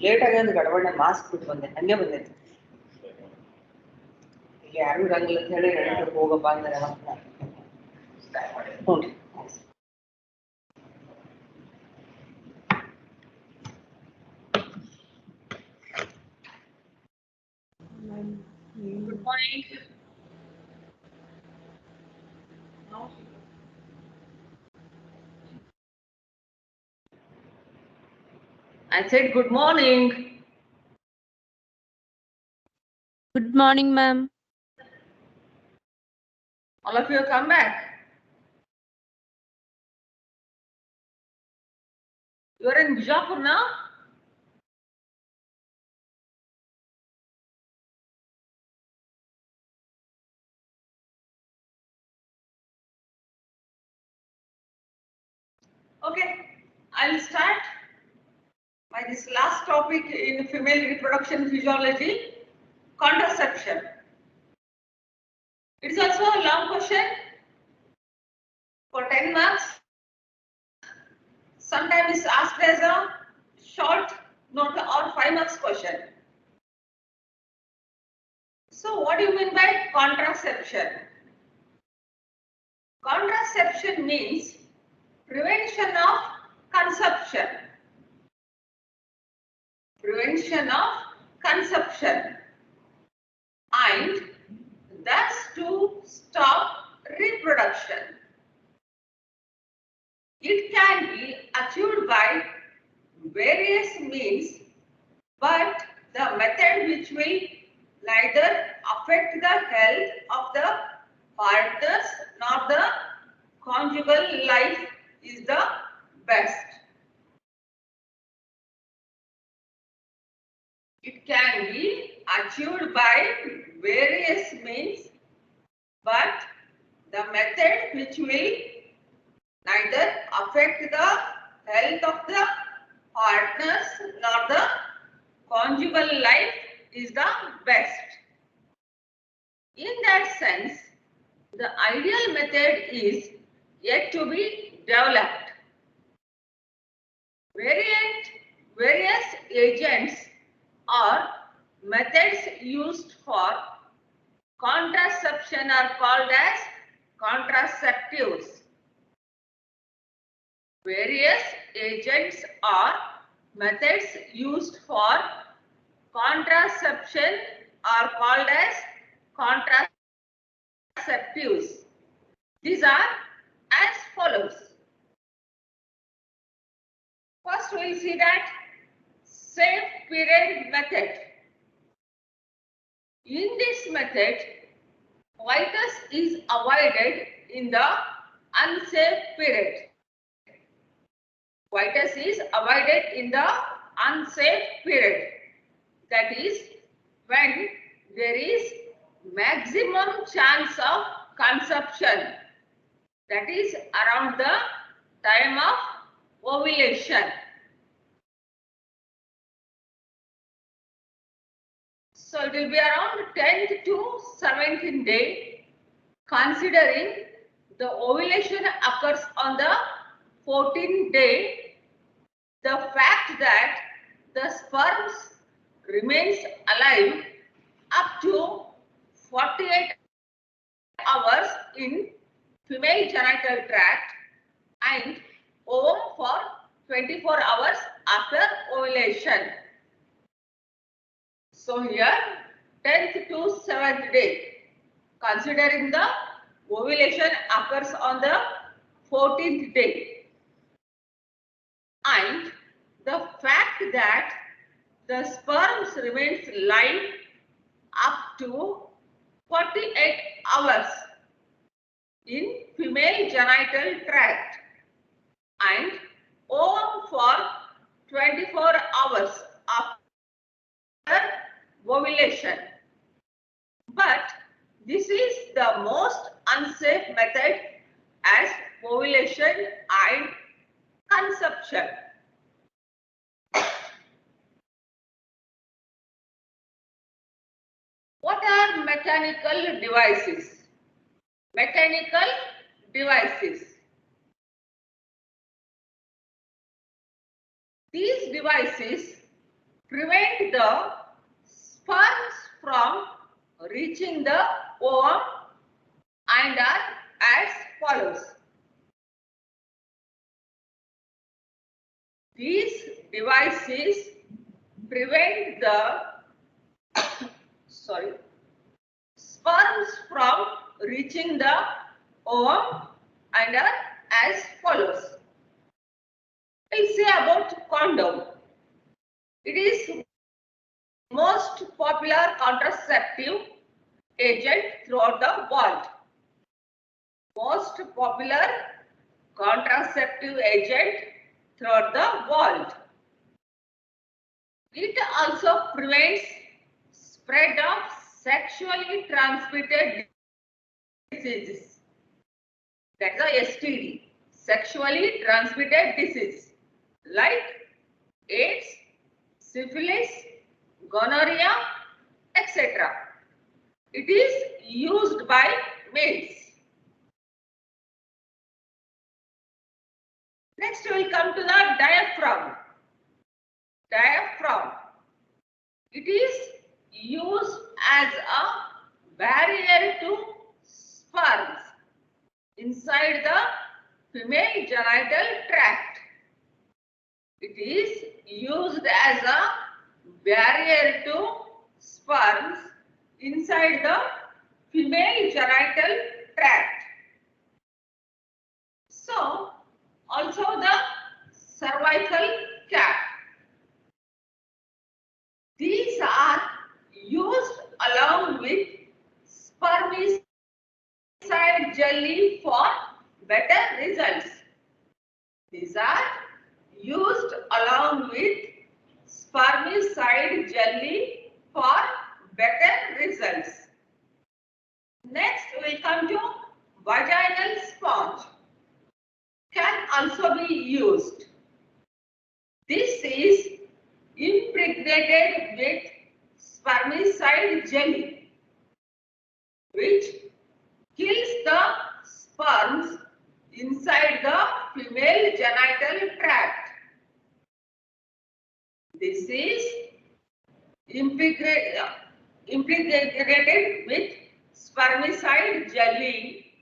Late ಆಗಿ ಒಂದು ಗಡಬಡ mask ಬಿಟ್ಟು ಬಂದೆ, ಹಂಗೆ ಬಂದೈತಿ. ಈಗ ಯಾರು ಇರಂಗಿಲ್ಲ ಅಂತ ಹೇಳಿ ಹೋಗಪ್ಪ ಅಂದ್ರೆ ಹ್ಞೂ ರೀ. Good morning. I said good morning. Good morning, ma'am. All of you come back. You are in Bijapur now? Okay, I'll start by this last topic in female reproduction physiology, contraception. It is also a long question for 10 marks. Sometimes it's asked as a short note or 5 marks question. So what do you mean by contraception? Contraception means prevention of conception. Prevention of conception, and thus to stop reproduction. It can be achieved by various means, but the method which will neither affect the health of the partners nor the conjugal life is the best. It can be achieved by various means, but the method which will neither affect the health of the partners nor the conjugal life is the best. In that sense, the ideal method is yet to be developed. Various agents or methods used for contraception are called as contraceptives. Various agents or methods used for contraception are called as contraceptives. These are as follows. First, we will see that safe period method. In this method, coitus is avoided in the unsafe period. Coitus is avoided in the unsafe period. That is when there is maximum chance of conception. That is around the time of ovulation. So it will be around 10th to 17th day, considering the ovulation occurs on the 14th day. The fact that the sperms remains alive up to 48 hours in female genital tract and ovum for 24 hours after ovulation. So here 10th to 7th day, considering the ovulation occurs on the 14th day, and the fact that the sperms remains live up to 48 hours in female genital tract and ovum for 24 hours after ovulation. But this is the most unsafe method as ovulation and conception. What are mechanical devices? Mechanical devices. These devices prevent the sperms from reaching the ovum and are as follows. These devices prevent the sperms from reaching the ovum and are as follows. We'll say about condom. It is most popular contraceptive agent throughout the world. Most popular contraceptive agent throughout the world. It also prevents spread of sexually transmitted diseases. That's a STD, sexually transmitted disease like AIDS, syphilis, gonorrhea, etc. It is used by males. Next, we will come to the diaphragm. Diaphragm. It is used as a barrier to sperms inside the female genital tract. It is used as a barrier to sperms inside the female genital tract. So, also the cervical cap. These are used along with spermicide jelly for better results. These are used along with spermicide jelly for better results. Next, we will come to vaginal sponge. Can also be used. This is impregnated with spermicide jelly, which kills the sperms inside the female genital tract. This is impregnated with spermicide jelly,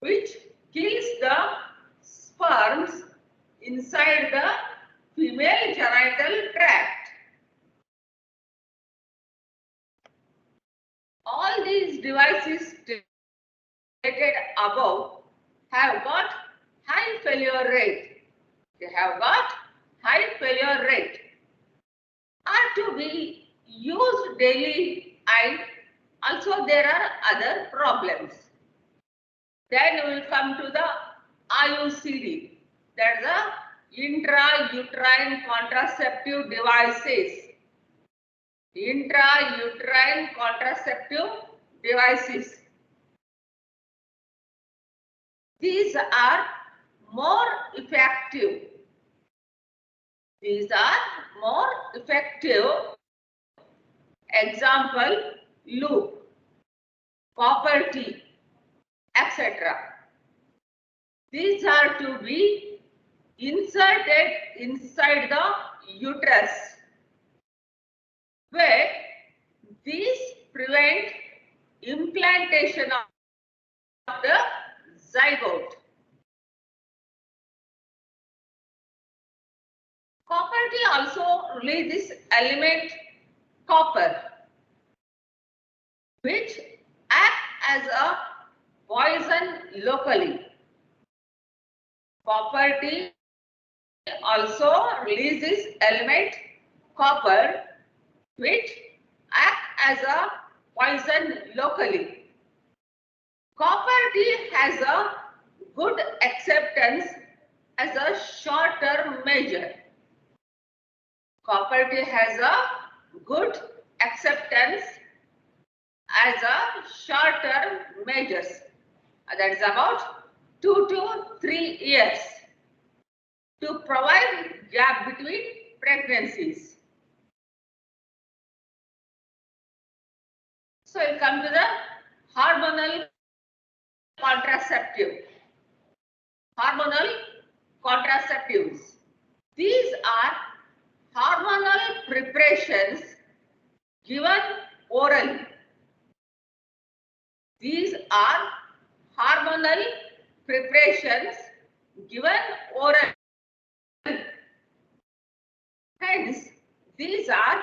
which kills the sperms inside the female genital tract. All these devices stated above have got high failure rate. They have got high failure rate. Are to be used daily, and also there are other problems. Then we will come to the IUCD. That's the intrauterine contraceptive devices. Intrauterine contraceptive devices. These are more effective. These are more effective. Example, loop, copper T, etc. These are to be inserted inside the uterus, where these prevent implantation of the zygote. Copper T also releases element copper, which acts as a poison locally. Copper T also releases element copper, which acts as a poison locally. Copper T has a good acceptance as a short-term measure. Copper T has a good acceptance as a short-term measures. That is about 2 to 3 years to provide gap between pregnancies. So we come to the hormonal contraceptive. Hormonal contraceptives. These are hormonal preparations given orally. These are hormonal preparations given orally. Hence, these are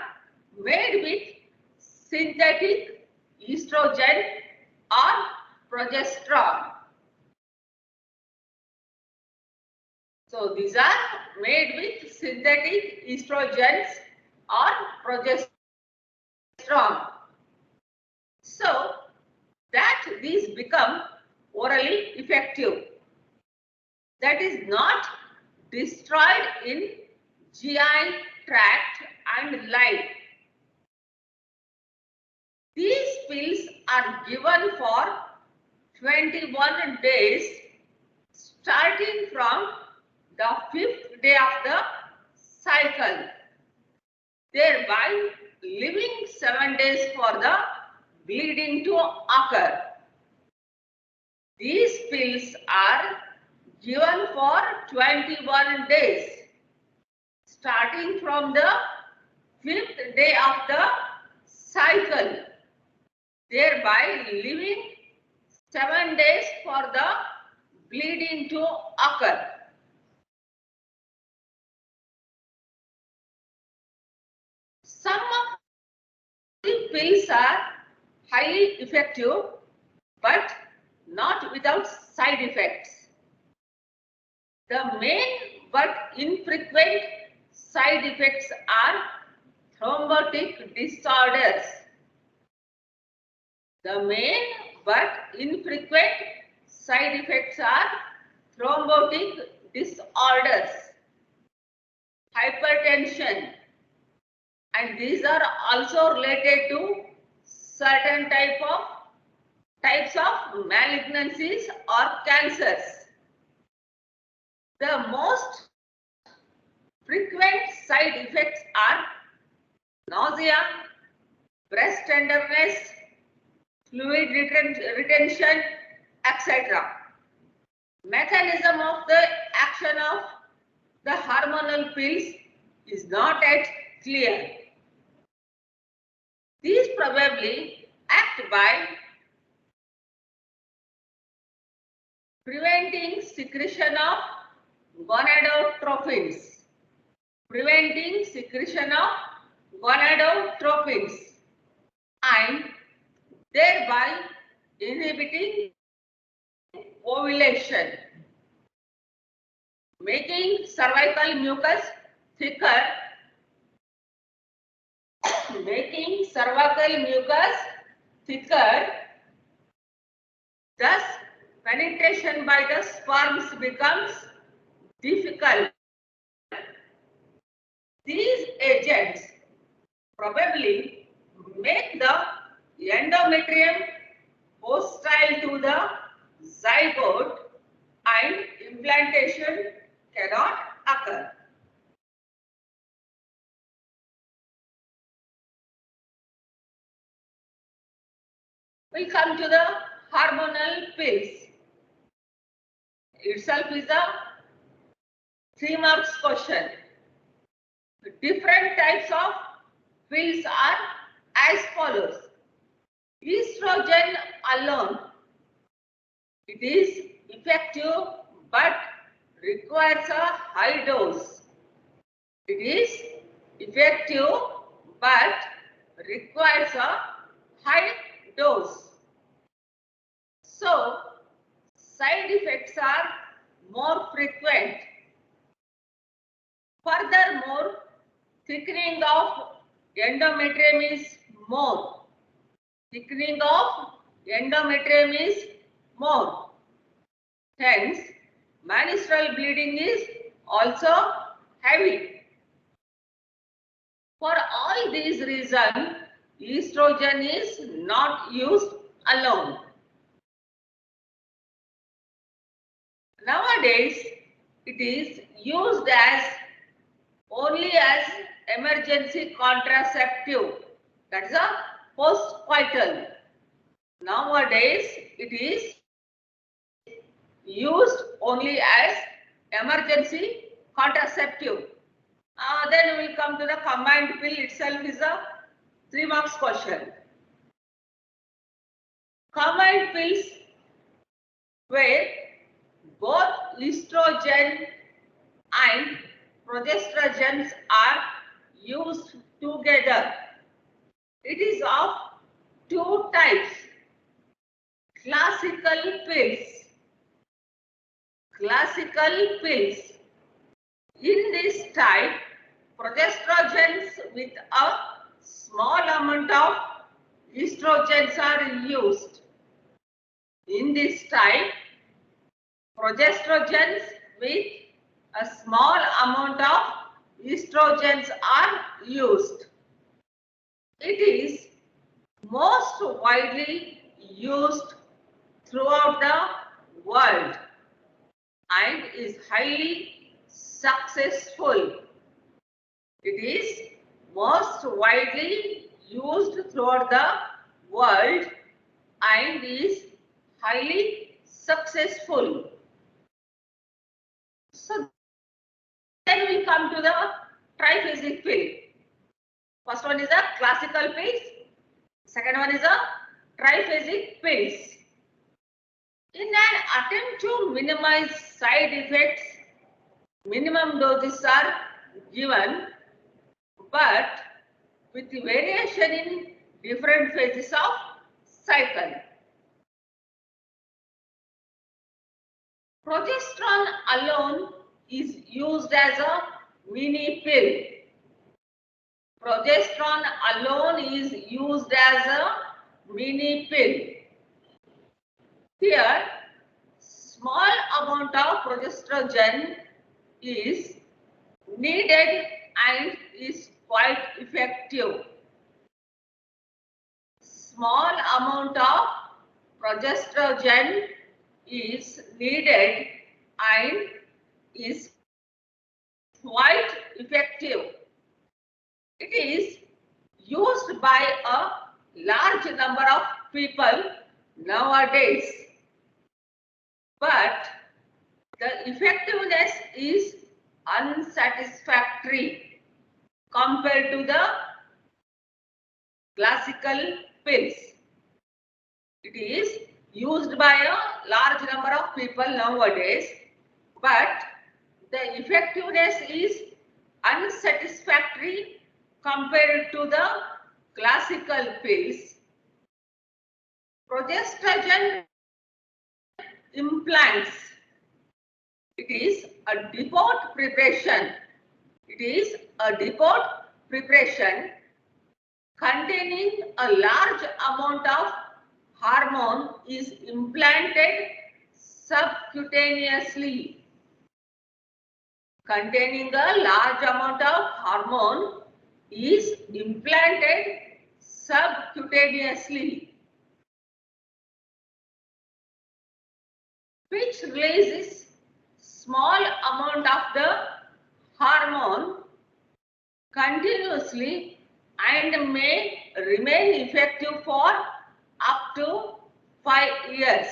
made with synthetic estrogen or progesterone. So these are made with synthetic estrogens or progesterone. So that these become orally effective. That is not destroyed in GI tract and life. These pills are given for 21 days starting from the 5th day of the cycle, thereby leaving 7 days for the bleeding to occur. These pills are given for 21 days starting from the 5th day of the cycle, thereby leaving 7 days for the bleeding to occur. Some of the pills are highly effective but not without side effects. The main but infrequent side effects are thrombotic disorders. The main but infrequent side effects are thrombotic disorders, hypertension, and these are also related to certain types of malignancies or cancers. The most frequent side effects are nausea, breast tenderness, fluid retention, etc. Mechanism of the action of the hormonal pills is not yet clear. These probably act by preventing secretion of gonadotropins, and thereby inhibiting ovulation, making cervical mucus thicker, thus penetration by the sperms becomes difficult. These agents probably make the endometrium hostile to the zygote and implantation cannot occur. We come to the hormonal pills. Itself is a 3 marks question. Different types of pills are as follows. Estrogen alone, it is effective but requires a high dose. It is effective but requires a high dose. So, side effects are more frequent. Furthermore, thickening of endometrium is more. Hence, menstrual bleeding is also heavy. For all these reasons, estrogen is not used alone. Nowadays, it is used only as emergency contraceptive. That is a postcoital. Nowadays, it is used only as emergency contraceptive. Then we will come to the combined pill itself is a 3 marks question. Combined pills where both estrogen and progesterogens are used together. It is of two types. Classical pills. Classical pills. In this type, progesterogens with a small amount of estrogens are used. In this type, progesterogens with a small amount of estrogens are used. It is most widely used throughout the world and is highly successful. It is most widely used throughout the world and is highly successful. So then we come to the triphasic pill. First one is a classical pills. Second one is a triphasic pills. In an attempt to minimize side effects, minimum doses are given, but with variation in different phases of cycle. Progesterone alone is used as a mini pill. Progesterone alone is used as a mini pill. Here, small amount of progesterone is needed and is quite effective. Small amount of progesterone is needed and is quite effective. It is used by a large number of people nowadays, but the effectiveness is unsatisfactory compared to the classical pills. It is used by a large number of people nowadays, but the effectiveness is unsatisfactory compared to the classical pills. Progesterone implants. It is a depot preparation. It is a depot preparation containing a large amount of hormone is implanted subcutaneously. Containing a large amount of hormone is implanted subcutaneously, which releases small amount of the hormone continuously and may remain effective for up to 5 years,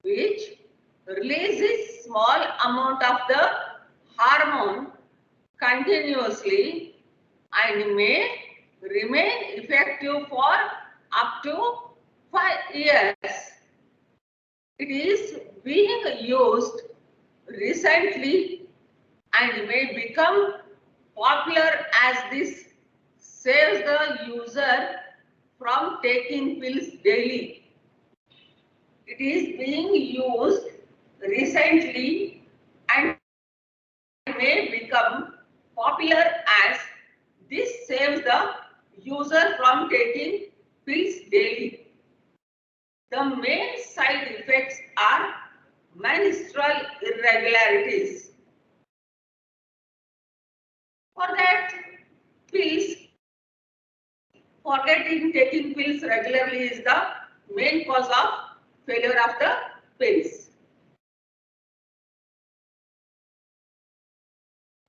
which releases small amount of the hormone continuously and may remain effective for up to 5 years. It is being used recently and may become popular as this saves the user from taking pills daily. It is being used recently and may become popular as this saves the user from taking pills daily. The main side effects are menstrual irregularities. For that, pills, forgetting taking pills regularly is the main cause of failure of the pills.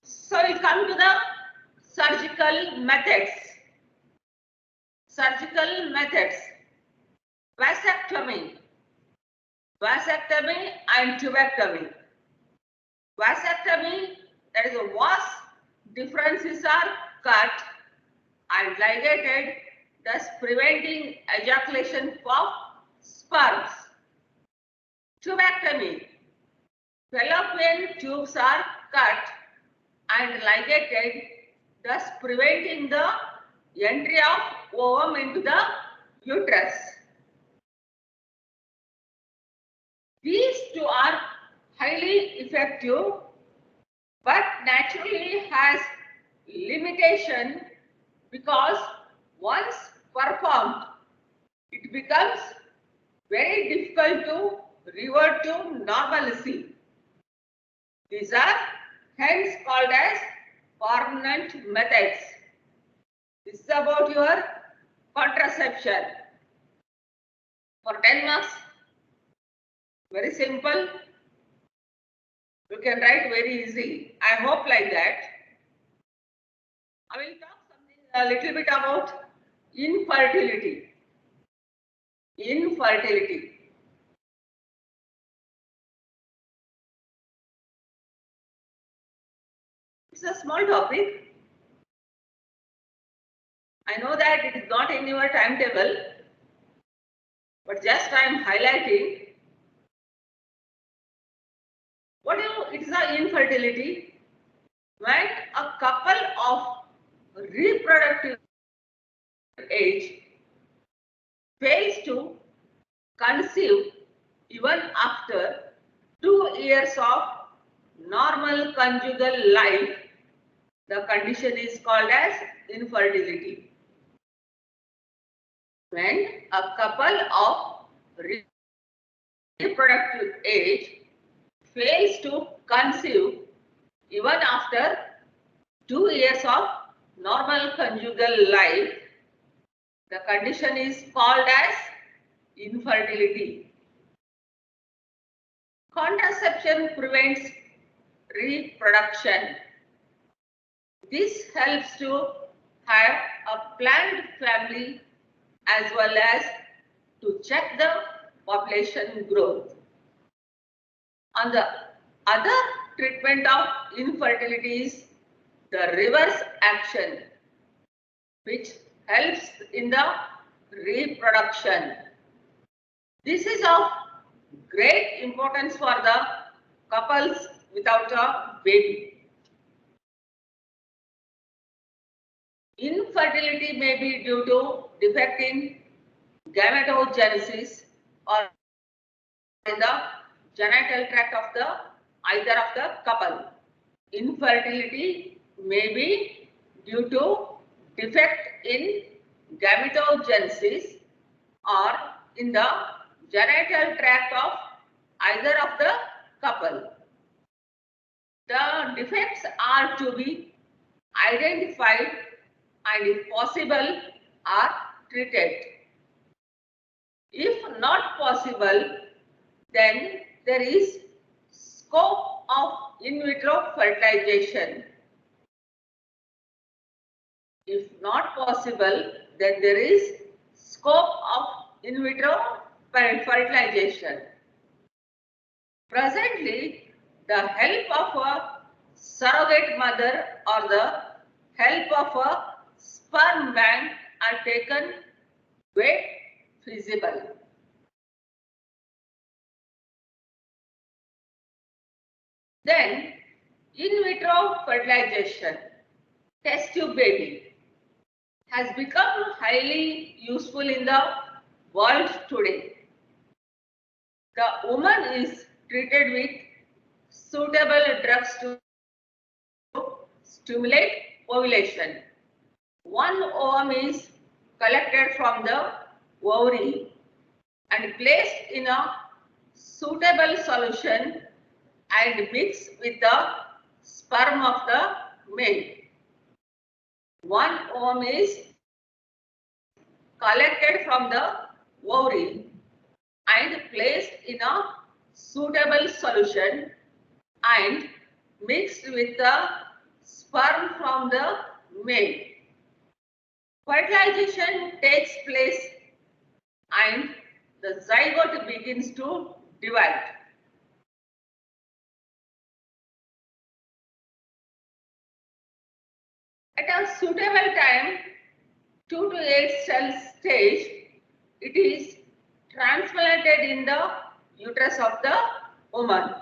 So we come to the surgical methods. Surgical methods. Vasectomy. Vasectomy and tubectomy. Vasectomy, that is a was differences are cut and ligated, thus preventing ejaculation of sperms. Tubectomy. Fallopian tubes are cut and ligated, thus preventing the entry of ovum into the uterus. These two are highly effective, but naturally has limitation because once performed, it becomes very difficult to revert to normalcy. These are hence called as permanent methods. This is about your contraception. For 10 marks, very simple. You can write very easy. I hope like that. I will talk something a little bit about infertility. Infertility. It's a small topic. I know that it is not in your timetable, but just I am highlighting. What is the infertility? When a couple of reproductive age fails to conceive even after 2 years of normal conjugal life, the condition is called as infertility. When a couple of reproductive age fails to conceive even after 2 years of normal conjugal life, the condition is called as infertility. Contraception prevents reproduction. This helps to have a planned family as well as to check the population growth. On the other treatment of infertility is the reverse action, which helps in the reproduction. This is of great importance for the couples without a baby. Infertility may be due to defect in gametogenesis or in the genital tract of the either of the couple. Infertility may be due to defect in gametogenesis or in the genital tract of either of the couple. The defects are to be identified and if possible are treated. If not possible, then there is scope of in vitro fertilization. If not possible, then there is scope of in vitro fertilization. Presently, the help of a surrogate mother or the help of a sperm bank are taken where feasible. Then, in vitro fertilization, test tube baby, has become highly useful in the world today. The woman is treated with suitable drugs to stimulate ovulation. One ovum is collected from the ovary and placed in a suitable solution and mixed with the sperm of the male. One ovum is collected from the ovary and placed in a suitable solution and mixed with the sperm from the male. Fertilization takes place and the zygote begins to divide. At a suitable time, 2 to 8 cell stage, it is transplanted in the uterus of the woman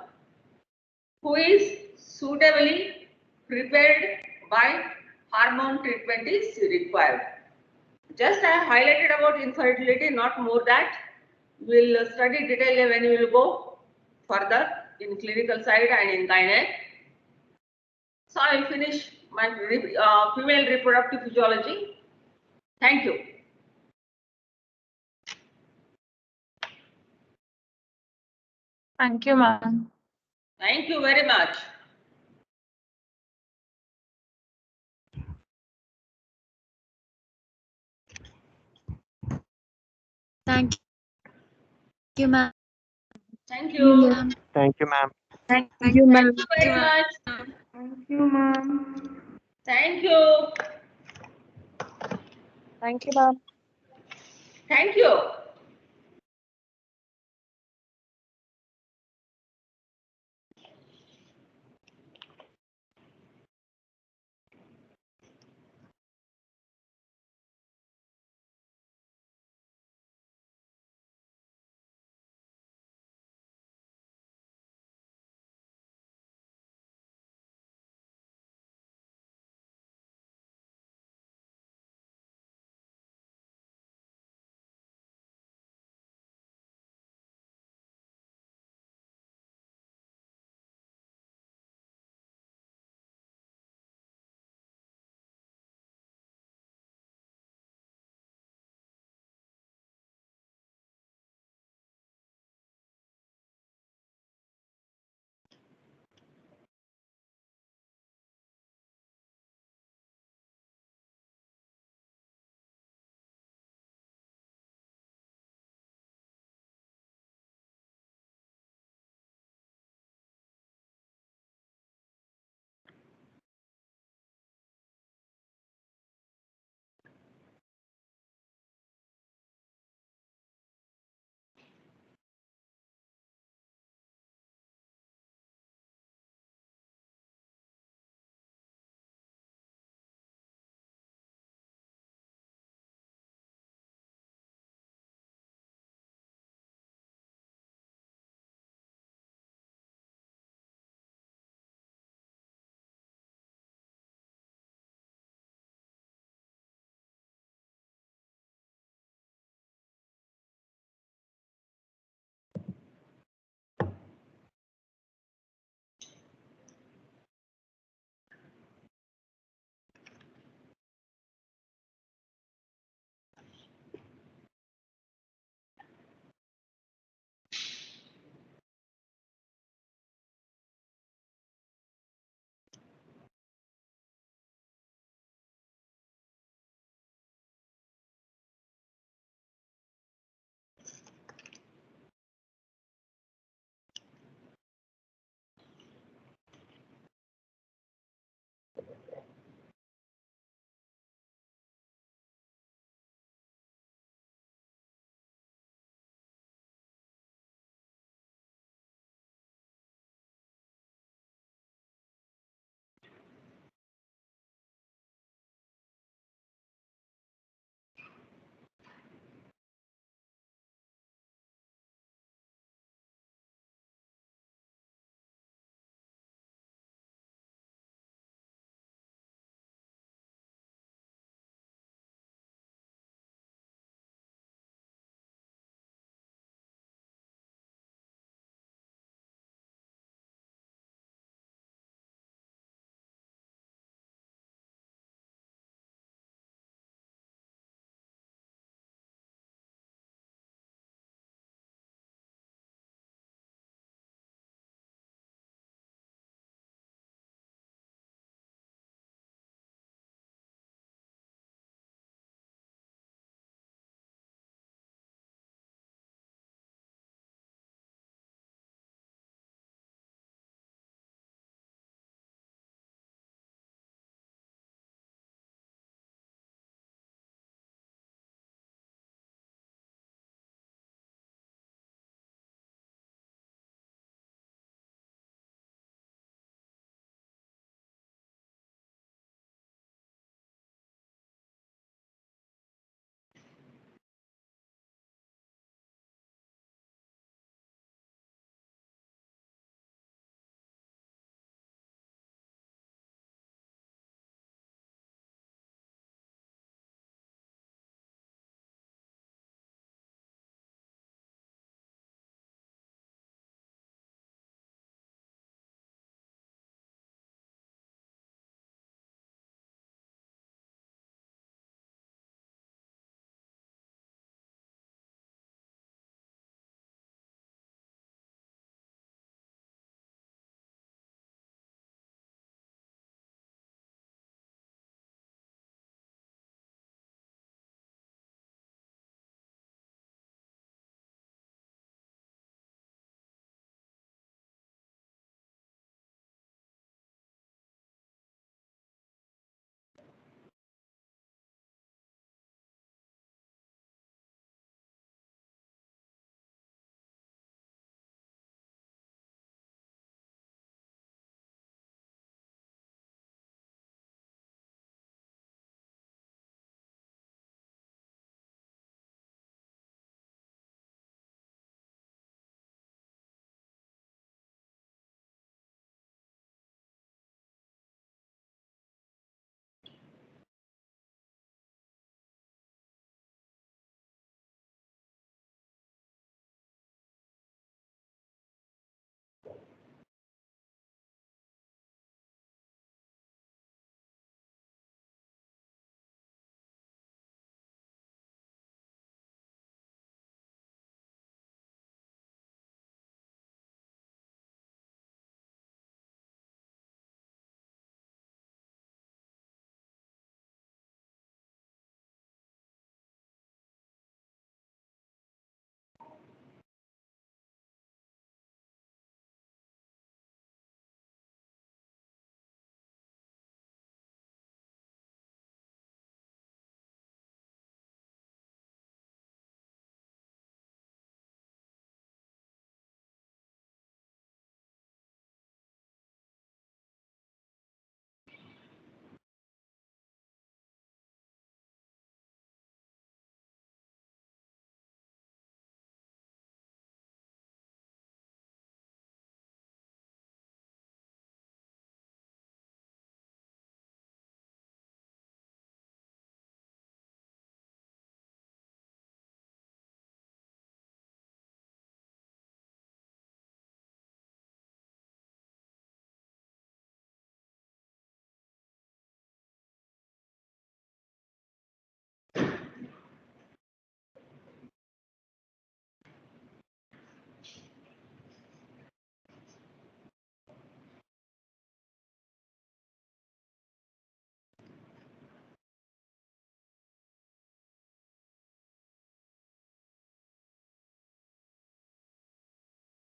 who is suitably prepared by hormone treatment is required. Just I highlighted about infertility, not more that. We'll study detail when we will go further in clinical side and in gynec. So I will finish my female reproductive physiology. Thank you. Thank you, ma'am. Thank you very much. Thank you, ma'am. Thank you. Thank you, ma'am. Thank Thank you very much. Thank you, ma'am. Thank you. Thank you, ma'am. Thank you.